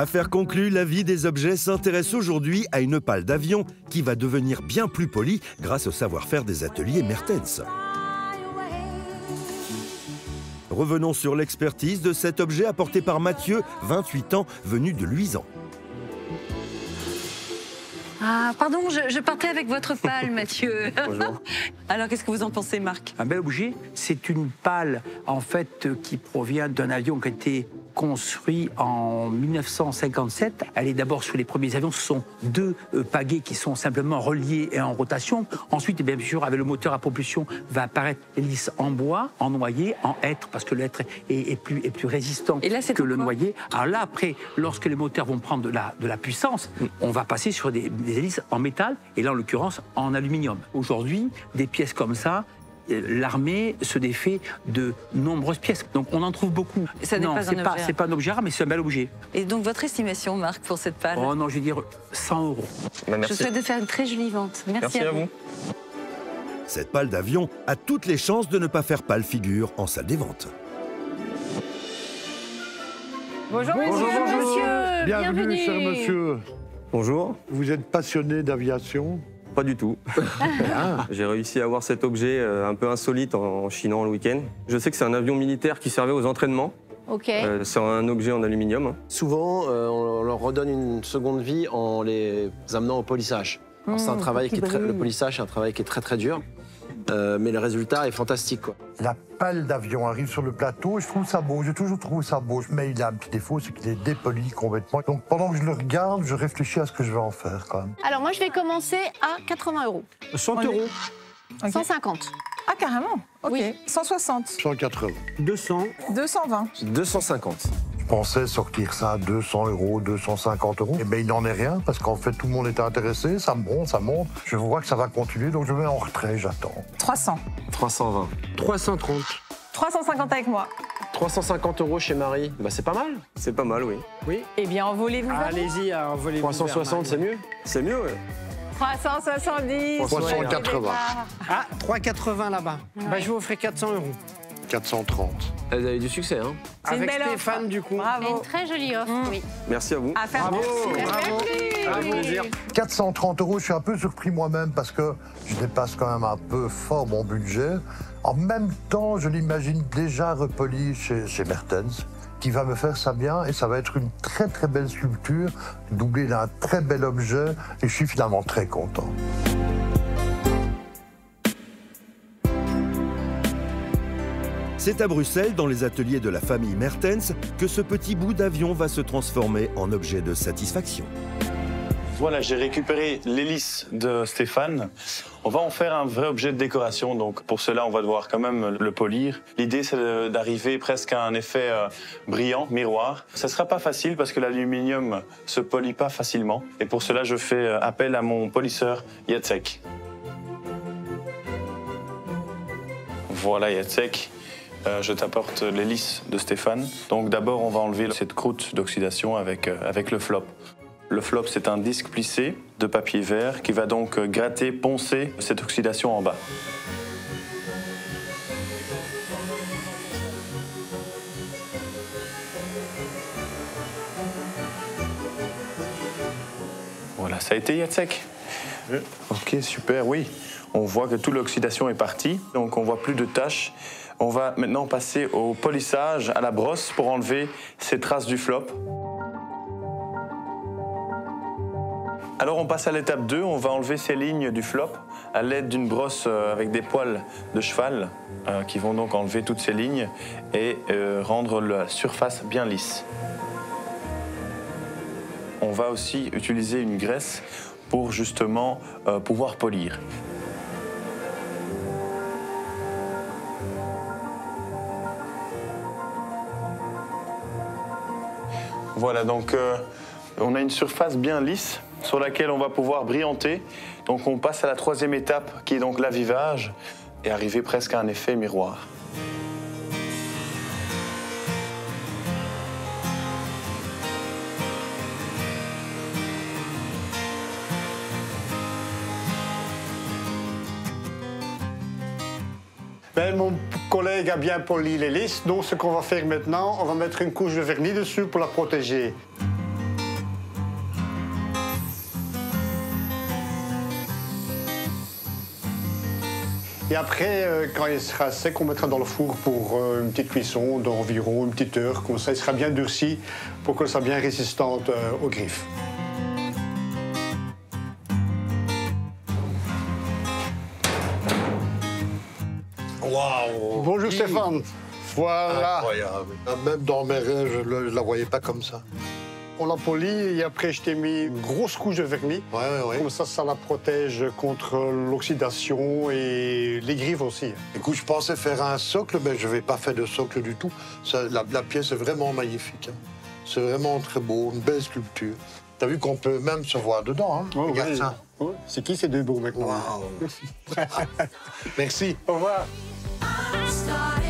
Affaire conclue, la vie des objets s'intéresse aujourd'hui à une pale d'avion qui va devenir bien plus polie grâce au savoir-faire des ateliers Mertens. Revenons sur l'expertise de cet objet apporté par Mathieu, 28 ans, venu de Luisan. Ah, pardon, je partais avec votre pale, Mathieu. Bonjour. Alors, qu'est-ce que vous en pensez, Marc? Un bel objet, c'est une pale, en fait, qui provient d'un avion qui a été construit en 1957. Elle est d'abord sur les premiers avions, ce sont deux pagaies qui sont simplement reliés et en rotation. Ensuite, bien sûr, avec le moteur à propulsion, va apparaître l'hélice en bois, en noyer, en hêtre, parce que le hêtre est plus résistant que le noyer. Alors là, après, lorsque les moteurs vont prendre de la puissance, on va passer sur des hélices en métal, et là, en l'occurrence, en aluminium. Aujourd'hui, des pièces comme ça, l'armée se défait de nombreuses pièces. Donc on en trouve beaucoup. Ça n'est pas un objet. C'est pas un objet rare, mais c'est un bel objet. Et donc votre estimation, Marc, pour cette pale? Oh non, je vais dire 100 €. Bah, merci. Je souhaite de faire une très jolie vente. Merci à vous. Cette pale d'avion a toutes les chances de ne pas faire pâle figure en salle des ventes. Bonjour, Bonjour, monsieur. Bienvenue, cher monsieur. Bonjour. Vous êtes passionné d'aviation? Pas du tout. J'ai réussi à avoir cet objet un peu insolite en chinant le week-end. Je sais que c'est un avion militaire qui servait aux entraînements. Ok. C'est un objet en aluminium. Souvent, on leur redonne une seconde vie en les amenant au polissage. Alors, c'est un travail le polissage, c'est un travail qui est très très dur, mais le résultat est fantastique, quoi. La pale d'avion arrive sur le plateau et je trouve ça beau, j'ai toujours trouvé ça beau. Mais il a un petit défaut, c'est qu'il est dépoli complètement. Donc pendant que je le regarde, je réfléchis à ce que je vais en faire quand même. Alors moi, je vais commencer à 80 €. 100 €. Okay. 150. Ah, carrément. Ok. Oui. 160. 180. 200. 220. 250. Je pensais sortir ça à 200 €, 250 €. Mais il n'en est rien parce qu'en fait tout le monde est intéressé, ça monte, ça monte. Je vois que ça va continuer, donc je vais en retrait, j'attends. 300. 320. 330. 350 avec moi. 350 € chez Marie, bah, c'est pas mal. C'est pas mal, oui. Oui. Eh bien, envolez-vous. Allez-y, envolez-vous. 360, c'est mieux. C'est mieux, ouais. 370. 380. Ah, 380 là-bas. Bah, je vous offrir 400 €. 430. Vous avez du succès, hein. C'est une Avec belle Stéphane, offre. du coup. Bravo. Une très jolie offre, oui. Merci à vous. À faire. Bravo. Bravo. Avec plaisir. 430 €, je suis un peu surpris moi-même parce que je dépasse quand même un peu fort mon budget. En même temps, je l'imagine déjà repoli chez Mertens, qui va me faire ça bien et ça va être une très très belle sculpture, doublée d'un très bel objet et je suis finalement très content. C'est à Bruxelles, dans les ateliers de la famille Mertens, que ce petit bout d'avion va se transformer en objet de satisfaction. Voilà, j'ai récupéré l'hélice de Stéphane. On va en faire un vrai objet de décoration, donc pour cela, on va devoir quand même le polir. L'idée, c'est d'arriver presque à un effet brillant, miroir. Ça ne sera pas facile parce que l'aluminium se polit pas facilement. Et pour cela, je fais appel à mon polisseur Jacek. Voilà, Jacek. Je t'apporte l'hélice de Stéphane. Donc d'abord, on va enlever cette croûte d'oxydation avec le flop. Le flop, c'est un disque plissé de papier vert qui va donc gratter, poncer cette oxydation en bas. Voilà, ça a été Jacek. Ok, super, oui. On voit que toute l'oxydation est partie, donc on voit plus de taches. On va maintenant passer au polissage à la brosse pour enlever ces traces du flop. Alors on passe à l'étape 2, on va enlever ces lignes du flop à l'aide d'une brosse avec des poils de cheval qui vont donc enlever toutes ces lignes et rendre la surface bien lisse. On va aussi utiliser une graisse pour justement pouvoir polir. Voilà, donc on a une surface bien lisse sur laquelle on va pouvoir brillanter. Donc on passe à la troisième étape qui est donc l'avivage et arriver presque à un effet miroir. Ben, mon collègue a bien poli l'hélice, donc ce qu'on va faire maintenant, on va mettre une couche de vernis dessus pour la protéger. Et après, quand il sera sec, on mettra dans le four pour une petite cuisson d'environ une petite heure. Comme ça, il sera bien durci pour que ça soit bien résistante aux griffes. Waouh! Bonjour Stéphane. Voilà. Incroyable. Même dans mes rêves, je ne la voyais pas comme ça. On l'a poli et après je t'ai mis une grosse couche de vernis. Ouais. Comme ça la protège contre l'oxydation et les griffes aussi. Écoute, je pensais faire un socle, mais je ne vais pas faire de socle du tout. La pièce est vraiment magnifique. Hein. C'est vraiment très beau, une belle sculpture. T'as vu qu'on peut même se voir dedans, hein? Regarde ça. Ouais. C'est qui ces deux beaux maintenant? Waouh! Merci. Au revoir. started